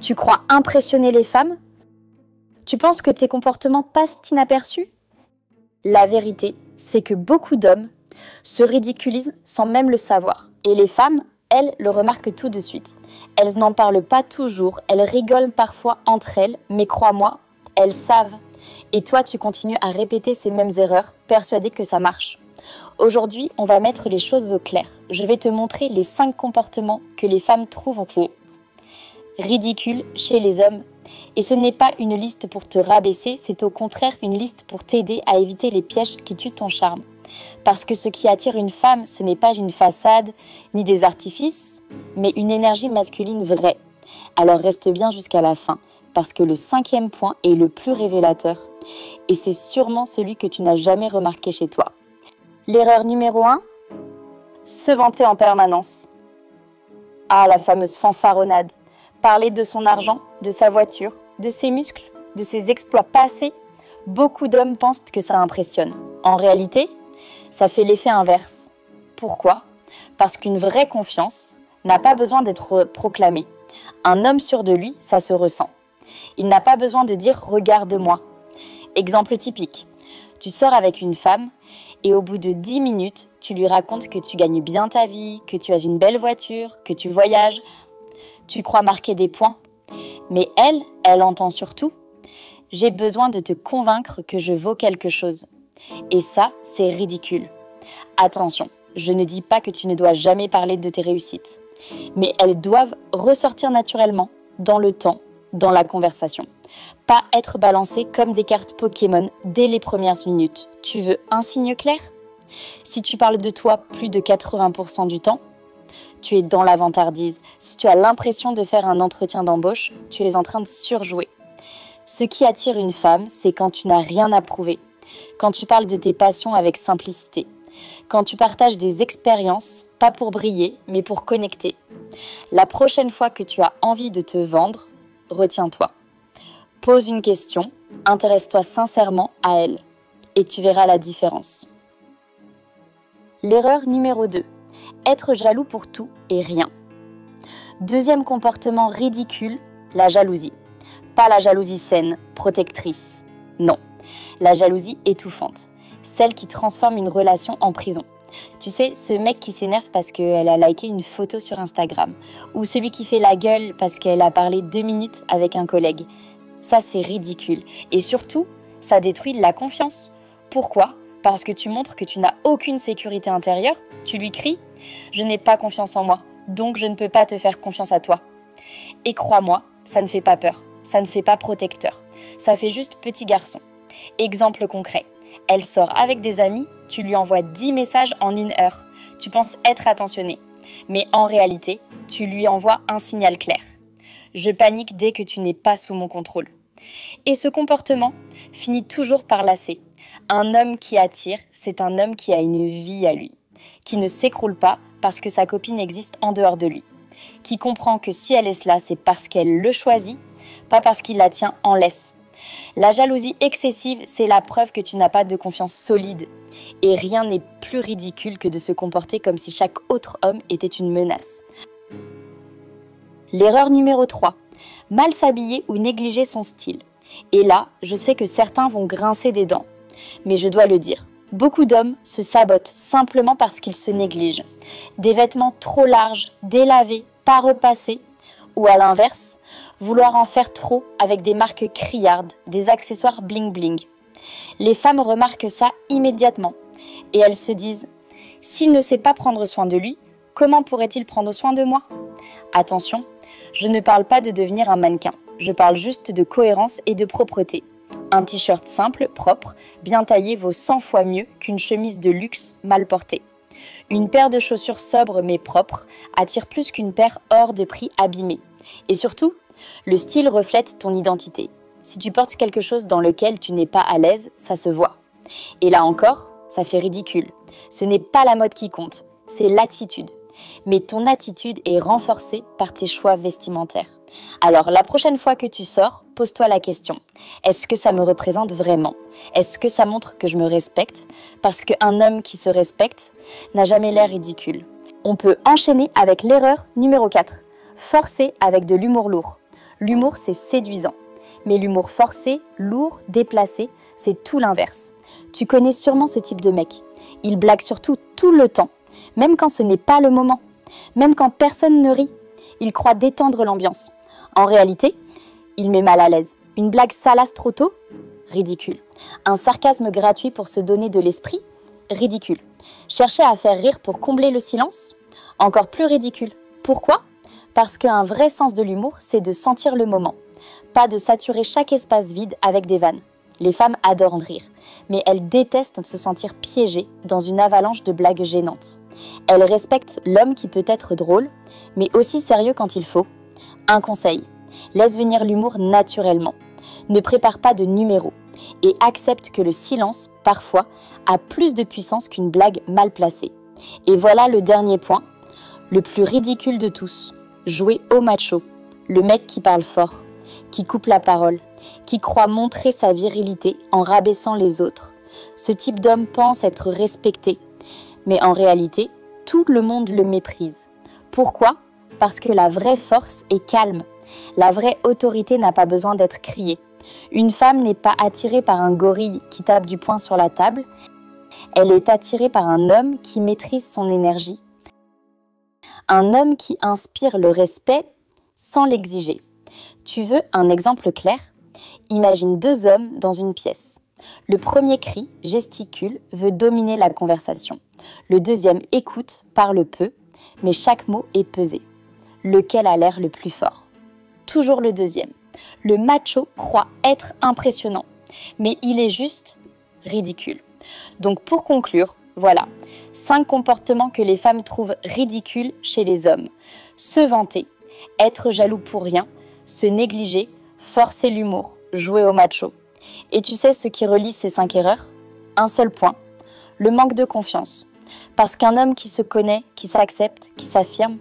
Tu crois impressionner les femmes? Tu penses que tes comportements passent inaperçus? La vérité, c'est que beaucoup d'hommes se ridiculisent sans même le savoir. Et les femmes, elles, le remarquent tout de suite. Elles n'en parlent pas toujours, elles rigolent parfois entre elles, mais crois-moi, elles savent. Et toi, tu continues à répéter ces mêmes erreurs, persuadée que ça marche. Aujourd'hui, on va mettre les choses au clair. Je vais te montrer les 5 comportements que les femmes trouvent faux, ridicules chez les hommes. Et ce n'est pas une liste pour te rabaisser, c'est au contraire une liste pour t'aider à éviter les pièges qui tuent ton charme. Parce que ce qui attire une femme, ce n'est pas une façade ni des artifices, mais une énergie masculine vraie. Alors reste bien jusqu'à la fin, parce que le 5e point est le plus révélateur. Et c'est sûrement celui que tu n'as jamais remarqué chez toi. L'erreur numéro 1, se vanter en permanence. Ah, la fameuse fanfaronnade. Parler de son argent, de sa voiture, de ses muscles, de ses exploits passés. Beaucoup d'hommes pensent que ça impressionne. En réalité, ça fait l'effet inverse. Pourquoi? Parce qu'une vraie confiance n'a pas besoin d'être proclamée. Un homme sûr de lui, ça se ressent. Il n'a pas besoin de dire « regarde-moi ». Exemple typique, tu sors avec une femme et au bout de 10 minutes, tu lui racontes que tu gagnes bien ta vie, que tu as une belle voiture, que tu voyages. Tu crois marquer des points. Mais elle entend surtout « j'ai besoin de te convaincre que je vaux quelque chose ». Et ça, c'est ridicule. Attention, je ne dis pas que tu ne dois jamais parler de tes réussites. Mais elles doivent ressortir naturellement, dans le temps, dans la conversation. Pas être balancées comme des cartes Pokémon dès les premières minutes. Tu veux un signe clair? Si tu parles de toi plus de 80% du temps, tu es dans la vantardise. Si tu as l'impression de faire un entretien d'embauche, tu es en train de surjouer. Ce qui attire une femme, c'est quand tu n'as rien à prouver. Quand tu parles de tes passions avec simplicité. Quand tu partages des expériences, pas pour briller, mais pour connecter. La prochaine fois que tu as envie de te vendre, retiens-toi. Pose une question, intéresse-toi sincèrement à elle et tu verras la différence. L'erreur numéro 2. Être jaloux pour tout et rien. Deuxième comportement ridicule, la jalousie. Pas la jalousie saine, protectrice. Non, la jalousie étouffante. Celle qui transforme une relation en prison. Tu sais, ce mec qui s'énerve parce qu'elle a liké une photo sur Instagram. Ou celui qui fait la gueule parce qu'elle a parlé 2 minutes avec un collègue. Ça, c'est ridicule. Et surtout, ça détruit la confiance. Pourquoi? Parce que tu montres que tu n'as aucune sécurité intérieure. Tu lui cries « Je n'ai pas confiance en moi, donc je ne peux pas te faire confiance à toi. » Et crois-moi, ça ne fait pas peur. Ça ne fait pas protecteur. Ça fait juste petit garçon. Exemple concret. Elle sort avec des amis, tu lui envoies 10 messages en 1 heure. Tu penses être attentionné. Mais en réalité, tu lui envoies un signal clair. Je panique dès que tu n'es pas sous mon contrôle. Et ce comportement finit toujours par lasser. Un homme qui attire, c'est un homme qui a une vie à lui. Qui ne s'écroule pas parce que sa copine existe en dehors de lui. Qui comprend que si elle est là, c'est parce qu'elle le choisit, pas parce qu'il la tient en laisse. La jalousie excessive, c'est la preuve que tu n'as pas de confiance solide. Et rien n'est plus ridicule que de se comporter comme si chaque autre homme était une menace. L'erreur numéro 3. Mal s'habiller ou négliger son style. Et là, je sais que certains vont grincer des dents. Mais je dois le dire, beaucoup d'hommes se sabotent simplement parce qu'ils se négligent. Des vêtements trop larges, délavés, pas repassés. Ou à l'inverse, vouloir en faire trop avec des marques criardes, des accessoires bling-bling. Les femmes remarquent ça immédiatement. Et elles se disent « S'il ne sait pas prendre soin de lui, comment pourrait-il prendre soin de moi ?» Attention, je ne parle pas de devenir un mannequin. Je parle juste de cohérence et de propreté. Un t-shirt simple, propre, bien taillé vaut 100 fois mieux qu'une chemise de luxe mal portée. Une paire de chaussures sobres mais propres attire plus qu'une paire hors de prix abîmée. Et surtout, le style reflète ton identité. Si tu portes quelque chose dans lequel tu n'es pas à l'aise, ça se voit. Et là encore, ça fait ridicule. Ce n'est pas la mode qui compte, c'est l'attitude. Mais ton attitude est renforcée par tes choix vestimentaires. Alors, la prochaine fois que tu sors, pose-toi la question. Est-ce que ça me représente vraiment? Est-ce que ça montre que je me respecte? Parce qu'un homme qui se respecte n'a jamais l'air ridicule. On peut enchaîner avec l'erreur numéro 4. Forcer avec de l'humour lourd. L'humour, c'est séduisant. Mais l'humour forcé, lourd, déplacé, c'est tout l'inverse. Tu connais sûrement ce type de mec. Il blague surtout tout le temps, même quand ce n'est pas le moment, même quand personne ne rit. Il croit détendre l'ambiance. En réalité, il met mal à l'aise. Une blague salace trop tôt? Ridicule. Un sarcasme gratuit pour se donner de l'esprit? Ridicule. Chercher à faire rire pour combler le silence? Encore plus ridicule. Pourquoi? Parce qu'un vrai sens de l'humour, c'est de sentir le moment. Pas de saturer chaque espace vide avec des vannes. Les femmes adorent rire, mais elles détestent se sentir piégées dans une avalanche de blagues gênantes. Elles respectent l'homme qui peut être drôle, mais aussi sérieux quand il faut. Un conseil, laisse venir l'humour naturellement. Ne prépare pas de numéros et accepte que le silence, parfois, a plus de puissance qu'une blague mal placée. Et voilà le dernier point, le plus ridicule de tous. Jouer au macho, le mec qui parle fort, qui coupe la parole, qui croit montrer sa virilité en rabaissant les autres. Ce type d'homme pense être respecté, mais en réalité, tout le monde le méprise. Pourquoi? Parce que la vraie force est calme. La vraie autorité n'a pas besoin d'être criée. Une femme n'est pas attirée par un gorille qui tape du poing sur la table. Elle est attirée par un homme qui maîtrise son énergie. Un homme qui inspire le respect sans l'exiger. Tu veux un exemple clair? Imagine deux hommes dans une pièce. Le premier crie, gesticule, veut dominer la conversation. Le deuxième écoute, parle peu, mais chaque mot est pesé. Lequel a l'air le plus fort? Toujours le deuxième. Le macho croit être impressionnant, mais il est juste ridicule. Donc pour conclure, voilà, 5 comportements que les femmes trouvent ridicules chez les hommes. Se vanter, être jaloux pour rien, se négliger, forcer l'humour, jouer au macho. Et tu sais ce qui relie ces 5 erreurs? Un seul point, le manque de confiance. Parce qu'un homme qui se connaît, qui s'accepte, qui s'affirme,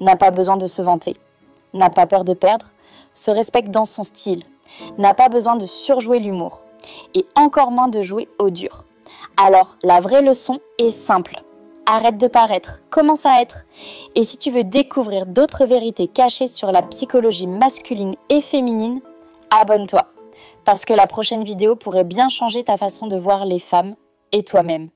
n'a pas besoin de se vanter, n'a pas peur de perdre, se respecte dans son style, n'a pas besoin de surjouer l'humour, et encore moins de jouer au dur. Alors, la vraie leçon est simple. Arrête de paraître, commence à être. Et si tu veux découvrir d'autres vérités cachées sur la psychologie masculine et féminine, abonne-toi. Parce que la prochaine vidéo pourrait bien changer ta façon de voir les femmes et toi-même.